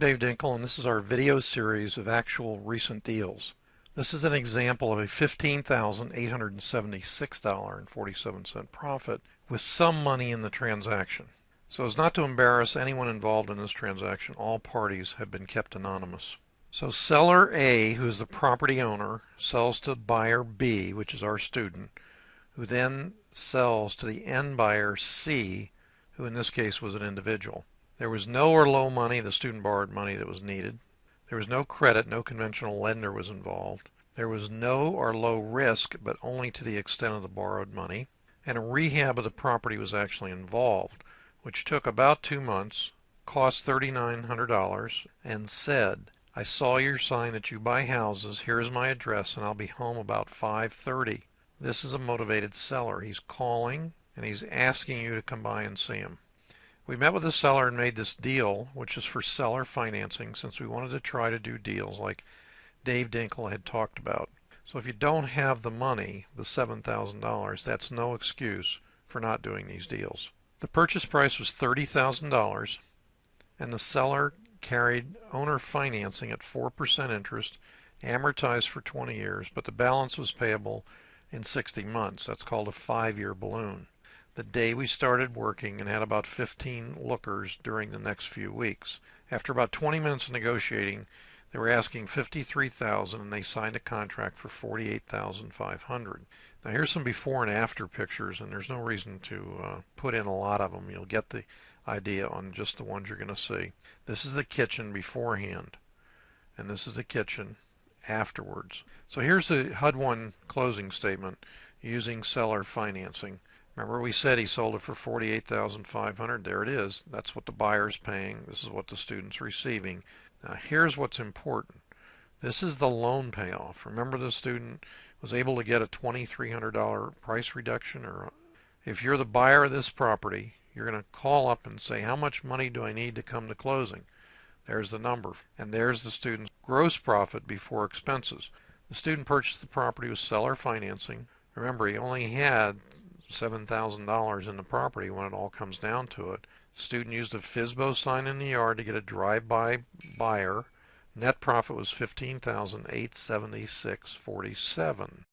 Dave Dinkle, and this is our video series of actual recent deals. This is an example of a $15,876.47 profit with some money in the transaction. So as not to embarrass anyone involved in this transaction, all parties have been kept anonymous. So seller A, who is the property owner, sells to buyer B, which is our student, who then sells to the end buyer C, who in this case was an individual. There was no or low money. The student borrowed money that was needed. There was no credit. No conventional lender was involved. There was no or low risk, but only to the extent of the borrowed money. And a rehab of the property was actually involved, which took about 2 months, cost $3,900, and said, "I saw your sign that you buy houses. Here's my address, and I'll be home about 5:30. This is a motivated seller. He's calling, and he's asking you to come by and see him. We met with the seller and made this deal, which is for seller financing, since we wanted to try to do deals like Dave Dinkle had talked about. So if you don't have the money, the $7,000, that's no excuse for not doing these deals. The purchase price was $30,000, and the seller carried owner financing at 4% interest, amortized for 20 years, but the balance was payable in 60 months. That's called a 5-year balloon. The day we started working and had about 15 lookers during the next few weeks. After about 20 minutes of negotiating, they were asking $53,000 and they signed a contract for $48,500. Now here's some before and after pictures, and there's no reason to put in a lot of them. You'll get the idea on just the ones you're going to see. This is the kitchen beforehand, and this is the kitchen afterwards. So here's the HUD-1 closing statement using seller financing. Remember we said he sold it for $48,500. There it is. That's what the buyer's paying. This is what the student's receiving. Now here's what's important. This is the loan payoff. Remember the student was able to get a $2,300 price reduction? Or if you're the buyer of this property, you're going to call up and say, how much money do I need to come to closing? There's the number. And there's the student's gross profit before expenses. The student purchased the property with seller financing. Remember, he only had $7,000 in the property when it all comes down to it. The student used a FSBO sign in the yard to get a drive-by buyer. Net profit was $15,876.47.